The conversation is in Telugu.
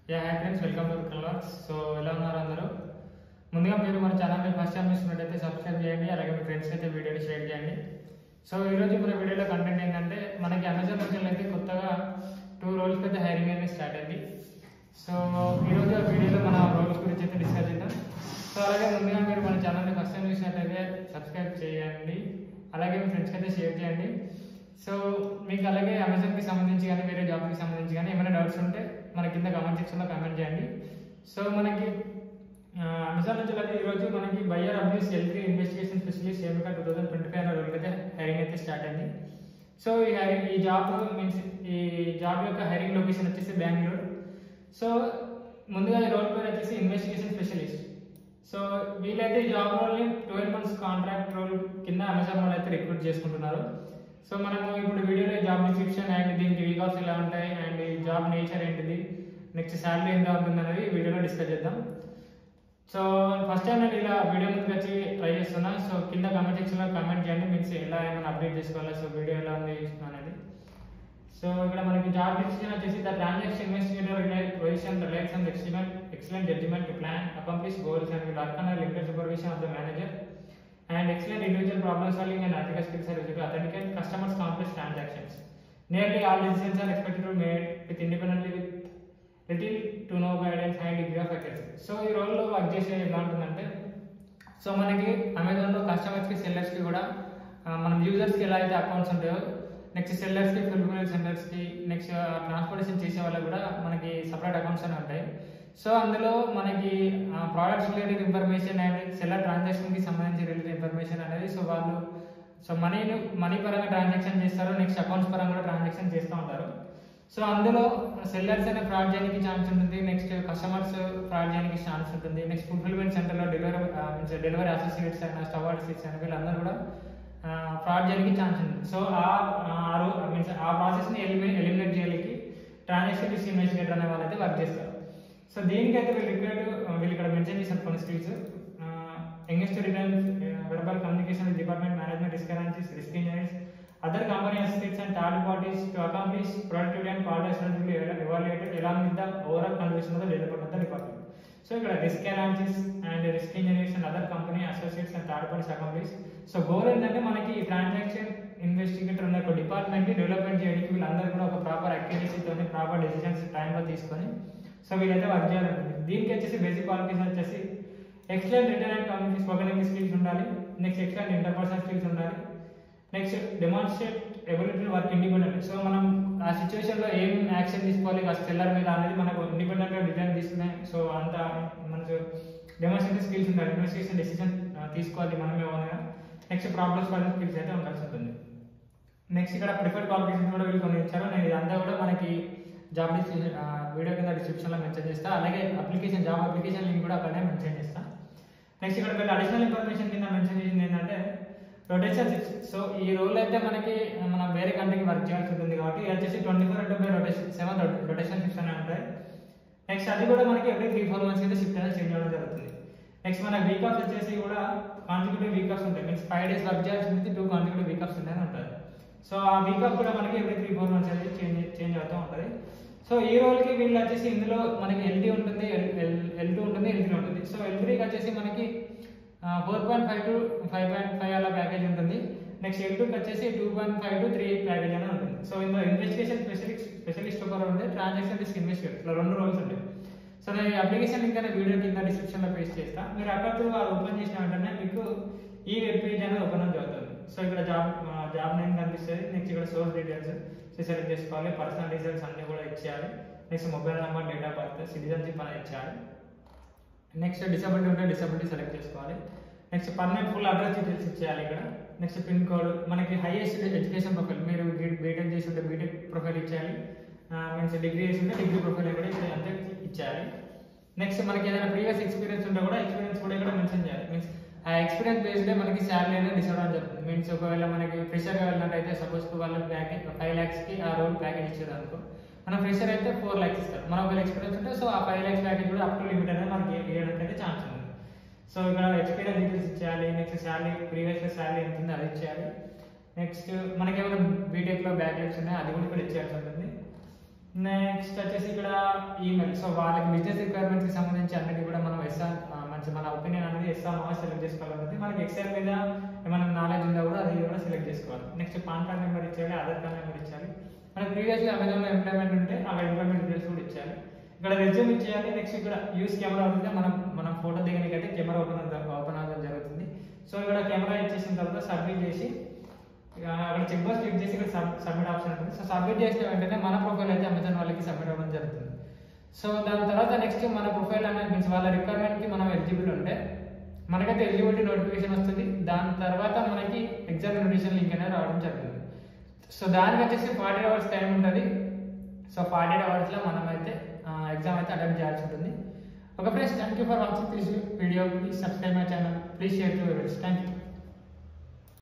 Hi friends, welcome to culverts. So ఎలా ఉన్నారు అందరూ? ముందుగా మీరు మన ఛానల్ని ఫస్ట్ టైం చూస్తున్నట్టయితే సబ్స్క్రైబ్ చేయండి, అలాగే మీ ఫ్రెండ్స్కి అయితే వీడియోని షేర్ చేయండి. సో ఈరోజు మన వీడియోలో కంటెంట్ ఏంటంటే, మనకి అమెజాన్ నుంచి అయితే కొత్తగా 2 రోల్స్కి అయితే హైరింగ్ అనేది స్టార్ట్ అయింది. సో ఈరోజు ఆ వీడియోలో మన రోల్స్ గురించి అయితే డిస్కస్ చేద్దాం. సో అలాగే ముందుగా మీరు మన ఛానల్ని ఫస్ట్ టైం చూసినట్టయితే సబ్స్క్రైబ్ చేయండి, అలాగే మీ ఫ్రెండ్స్కి అయితే షేర్ చేయండి. సో మీకు అలాగే అమెజాన్కి సంబంధించి కానీ వేరే జాబ్కి సంబంధించి కానీ ఏమైనా డౌట్స్ ఉంటే మన కింద కామెంట్ సెక్షన్లో కామెంట్ చేయండి. సో మనకి అమెజాన్ నుంచి అయితే ఈరోజు మనకి buyer abuse L3 investigation specialist ఏమికా 2025 అనే రోల్కి అయితే హైరింగ్ అయితే స్టార్ట్ అయింది. సో ఈ జాబ్ మీన్స్ ఈ జాబ్ యొక్క హైరింగ్ లొకేషన్ వచ్చేసి బెంగళూరు. సో ముందుగా ఈ రోల్ పేరు వచ్చేసి ఇన్వెస్టిగేషన్ స్పెషలిస్ట్. సో వీళ్ళైతే ఈ జాబ్ రోల్ని 12 months కాంట్రాక్ట్ రోల్ కింద అమెజాన్ వాళ్ళు అయితే రిక్రూట్ చేసుకుంటున్నారు. సో మనము ఇప్పుడు వీడియోలో జాబ్ డిస్క్రిప్షన్ అండ్ దీనికి వీక్ ఆఫ్స్ ఎలా ఉంటాయి అండ్ ఈ జాబ్ నేచర్ ఏంటిది, నెక్స్ట్ శాలరీ ఎంత ఉంటుంది అనేది వీడియోలో డిస్కస్ చేద్దాం. సో ఫస్ట్ టైం నేను ఇలా వీడియో ముందుకు వచ్చి ట్రై చేస్తున్నా. సో కింద కామెంట్ సెక్షన్లో కామెంట్ చేయండి, మీన్స్ ఎలా ఏమైనా అప్డేట్ చేసుకోవాలా, సో వీడియో ఎలా ఉంది అనేది. సో ఇక్కడ మనకి జాబ్ డిస్క్రిప్షన్ వచ్చేసి the transaction investigator position relates and excellent judgement plan accomplish goals and will work under limited supervision of the manager and excellent individual problem solving and ethical skills are used to authenticate customers' complex transactions. Nearly all decisions are expected to be made with independently with little to no guidance and degree of accuracy. So ఈ రోల్లో వర్క్ చేసే ఎలా ఉంటుందంటే, సో మనకి అమెజాన్లో కస్టమర్స్కి సెల్లర్స్కి కూడా మనం యూజర్స్కి ఎలా అయితే అకౌంట్స్ ఉంటాయో, నెక్స్ట్ సెల్లర్స్కి ఫుల్ఫిల్మెంట్ సెంటర్స్కి నెక్స్ట్ ట్రాన్స్పోర్టేషన్ చేసే వాళ్ళకి కూడా మనకి సపరేట్ అకౌంట్స్ అని ఉంటాయి. సో అందులో మనకి products related information and seller ట్రాన్సాక్షన్కి సంబంధించి రిలేటెడ్ ఇన్ఫర్మేషన్ అనేది సో వాళ్ళు మనీ పరంగా ట్రాన్సాక్షన్ చేస్తారు, నెక్స్ట్ అకౌంట్స్ పరంగా కూడా ట్రాన్సాక్షన్ చేస్తూ ఉంటారు. సో అందులో సెల్లర్స్ అనే ఫ్రాడ్ చేయడానికి ఛాన్స్ ఉంటుంది, నెక్స్ట్ కస్టమర్స్ ఫ్రాడ్ చేయడానికి ఛాన్స్ ఉంటుంది, నెక్స్ట్ ఫుల్ఫిల్మెంట్ సెంటర్లో డెలివరీ అసోసియేట్స్ అయినా స్టవ్ అసోసియేట్స్ అయినా వీళ్ళందరూ కూడా ఫ్రాడ్ చేయడానికి ఛాన్స్ ఉంటుంది. సో ఆ ప్రాసెస్ని ఎలిమినేట్ చేయడానికి ట్రాన్సాక్షన్ రిస్క్ ఇన్వెస్టిగేటర్ అనే వాళ్ళైతే వర్క్ చేస్తారు. సో దీనికైతే వీళ్ళు ఇక్కడ మెన్షన్ చేసిన కొన్ని skills: youngest return verbal communication with department management, risk analysis, risk engineers, other company associates and third parties to accomplish productivity and quality assurance evaluated along with the overall conviction of the development of the department. So ఇక్కడ risk analysis and risk engineers and other company associates and third parties accomplish. So goal ఏంటంటే మనకి ట్రాన్సాక్షన్ ఇన్వెస్టిగేటర్ ఉన్న ఒక డిపార్ట్మెంట్ని డెవలప్మెంట్ చేయడానికి వీళ్ళందరూ కూడా ఒక ప్రాపర్ అక్యురసీతో ప్రాపర్ డెసిషన్స్ టైంలో తీసుకొని సో వీళ్ళైతే వర్క్ చేయాలంటుంది. దీనికి వచ్చేసి బేసిక్ క్వాలిఫికేషన్ వచ్చేసి excellent return and community spoken English skills ఉండాలి, నెక్స్ట్ ఎక్సలెంట్ ఇంటర్పర్సనల్ స్కిల్స్ ఉండాలి, next demonstrate ability work independent. So మనం ఆ సిచ్యువేషన్లో ఏం యాక్షన్ తీసుకోవాలి ఆ సెల్లర్ మీద అనేది మనకు ఇండిపెండెంట్గా డిజైన్ తీసుకునే సో అంత మనకు డెమాన్స్ట్రేటివ్ స్కిల్స్ ఉండాలి, ఇన్వెస్టిగేషన్ డెసిషన్ తీసుకోవాలి మనమే ఓన్గా, నెక్స్ట్ ప్రాబ్లమ్ సాల్వింగ్ స్కిల్స్ అయితే ఉండాల్సి ఉంటుంది. నెక్స్ట్ ఇక్కడ ప్రిఫర్డ్ క్వాలిఫికేషన్ కూడా వీళ్ళు కొన్ని ఇచ్చారు. నేను ఇదంతా కూడా మనకి జాబ్ వీడియో కింద డిస్క్రిప్షన్లో మెన్షన్ చేస్తా, అలాగే జాబ్ అప్లికేషన్ లింక్ కూడా అక్కడనే మెన్షన్ చేస్తా. నెక్స్ట్ ఇక్కడ వీళ్ళు అడిషనల్ ఇన్ఫర్మేషన్ కింద మెన్షన్ చేసింది ఏంటంటే రొటేషన్ షిఫ్ట్స్. సో ఈ రోల్ అయితే మనకి మనం వేరే కంట్రీకి వర్క్ చేయాల్సి ఉంటుంది కాబట్టి ఇది వచ్చేసి 24/7 రొటేషన్ షిఫ్ట్స్ అనేవి ఉంటాయి. నెక్స్ట్ అది కూడా మనకి ఎవ్రీ 3-4 months అయితే షిఫ్ట్ అనేది చేంజ్ అవ్వడం జరుగుతుంది. నెక్స్ట్ మన వీక్ ఆఫ్స్ వచ్చేసి కూడా కాన్సిక్యూటివ్ వీక్ ఆఫ్స్ ఉంటాయి, మీన్స్ 5 days వర్క్ చేయాల్సి ఉంటుంది, 2 కాన్సిక్యూటివ్ వీక్ ఆఫ్స్ ఉంటాయని ఉంటుంది. సో ఆ వీక్ ఆఫ్ కూడా మనకి ఎవ్రీ 3-4 months అయితే చేంజ్ అవుతూ ఉంటుంది. సో ఈ రోల్కి వీళ్ళు వచ్చేసి ఇందులో మనకి L2 ఉంటుంది, L2 ఉంటుంది, L3 ఉంటుంది. సో L3కి వచ్చేసి మనకి 4.5 to 5.5 అలా ప్యాకేజ్ ఉంటుంది. నెక్స్ట్ L2కి వచ్చేసి 2.5 to 3 ప్యాకేజ్ అని ఉంటుంది. సో ఇందులో ఇన్వెస్టిగేషన్ స్పెషలిస్ట్ ఒకరు ఉంటే ట్రాన్సాక్షన్ రిస్క్ ఇన్వెస్టిగేటర్, ఇలా 2 రోల్స్ ఉంటాయి. సో నేను అప్లికేషన్ లింక్ అనే వీడియో కింద డిస్క్రిప్షన్లో పేస్ట్ చేస్తాను. మీరు అక్కడ వాళ్ళు ఓపెన్ చేసిన వెంటనే మీకు ఈ వెబ్ పేజ్ అనేది ఓపెన్ అవ్వడం జరుగుతుంది. సో ఇక్కడ జాబ్ నేమ్ కనిపిస్తుంది, నెక్స్ట్ ఇక్కడ సోర్స్ డీటెయిల్స్ సెలెక్ట్ చేసుకోవాలి, పర్సనల్ డీటెయిల్స్ అన్నీ కూడా ఇచ్చేయాలి, next mobile number, date of birth, citizenship అనేది ఇచ్చేయాలి, నెక్స్ట్ డిసబిలిటీ ఉంటే డిసబిలిటీ సెలెక్ట్ చేసుకోవాలి, next permanent full address details ఇచ్చేయాలి ఇక్కడ, నెక్స్ట్ పిన్ కోడ్, మనకి హైయెస్ట్ ఎడ్యుకేషన్ ప్రొఫైల్, మీరు బీటెక్ చేసి ఉంటే బీటెక్ ప్రొఫైల్ ఇచ్చేయాలి, మీన్స్ డిగ్రీ చేసి ఉంటే డిగ్రీ ప్రొఫైల్ కూడా అంతే ఇచ్చేయాలి. నెక్స్ట్ మనకి ఏదైనా ప్రీవియస్ ఎక్స్పీరియన్స్ ఉంటే కూడా ఎక్స్పీరియన్స్ కూడా ఇక్కడ మెన్షన్ చేయాలి, మీన్స్ ఆ ఎక్స్పీరియన్స్ బేస్డే మనకి శాలరీ అనేది డిసైడ్ అని చెప్తుంది. మీన్స్ ఒకవేళ మనకి ఫ్రెషర్గా వెళ్ళినట్టయితే సపోజ్ వాళ్ళు 5 lakhsకి ఆ రోల్ ప్యాకేజ్ ఇచ్చేది అనుకో, మన ఫ్రెషర్ అయితే 4 lakhs ఇస్తారు. మన ఒకవేళ ఎక్స్పీరియన్స్ ఉంటే సో ఆ 5 lakhs ప్యాకేజ్ కూడా అప్ టు లిమిట్ అనేది మనకి ఇవ్వడానికి అయితే ఛాన్స్ ఉంది. సో ఇక్కడ ఎక్స్పీరియన్స్ డీటెయిల్స్ ఇచ్చేయాలి, నెక్స్ట్ శాలరీ ప్రీవియస్గా శాలరీ ఎంత ఉంది అది ఇచ్చేయాలి, నెక్స్ట్ మనకి ఏమైనా బీటెక్లో బ్యాక్లాగ్స్ ఉన్నాయి అది కూడా ఇక్కడ ఇచ్చేయాల్సి ఉంటుంది. నెక్స్ట్ వచ్చేసి ఇక్కడ ఈమెయిల్. సో వాళ్ళకి బిజినెస్ రిక్వైర్మెంట్స్ కి సంబంధించి అన్నిటి కూడా మనం మన ఒపీనియన్ అనేది సెలెక్ట్ చేసుకోవాలంటే మనకి ఎక్సెల్ మీద ఏమైనా నాలెడ్జ్ ఉందా కూడా అది కూడా సెలెక్ట్ చేసుకోవాలి. నెక్స్ట్ పాన్ కార్డ్ నెంబర్ ఇచ్చాలి, ఆధార్ కార్డ్ నెంబర్ ఇచ్చాలి. మనకి ప్రీవియస్లీ అమెజాన్లో ఎంప్లాయ్మెంట్ ఉంటే అక్కడ ఎంప్లాయ్మెంట్ డీటెయిల్స్ కూడా ఇచ్చాలి. ఇక్కడ రెజ్యూమ్ ఇచ్చేయాలి. నెక్స్ట్ ఇక్కడ యూస్ కెమెరా ఉంటే మనం ఫోటో దిగనికైతే కెమెరా ఓపెన్ అవ్వడం జరుగుతుంది. సో ఇక్కడ కెమెరా ఇచ్చేసిన తర్వాత సబ్మిట్ చేసి అక్కడ చెక్ బాక్స్ క్లిక్ చేసి ఇక్కడ సబ్మిట్ ఆప్షన్ ఉంటుంది. సో సబ్మిట్ చేసిన వెంటనే మన ప్రొఫైల్ అయితే అమెజాన్ వాళ్ళకి సబ్మిట్ అవ్వడం జరుగుతుంది. సో దాని తర్వాత నెక్స్ట్ మన ప్రొఫైల్ అనేది మీన్స్ వాళ్ళ రిక్వైర్మెంట్కి మనం ఎలిజిబుల్ ఉంటే మనకైతే ఎలిజిబిలిటీ నోటిఫికేషన్ వస్తుంది. దాని తర్వాత మనకి ఎగ్జామ్ ఇన్విటేషన్ లింక్ అనేది రావడం జరుగుతుంది. సో దానికి వచ్చేసి 48 hours టైం ఉంటుంది. సో 48 hours మనం అయితే ఎగ్జామ్ అయితే అటెంప్ట్ చేయాల్సి ఉంటుంది. Okay friends, thank you for watching this video. Please subscribe my channel. Please share to your friends. Thank you.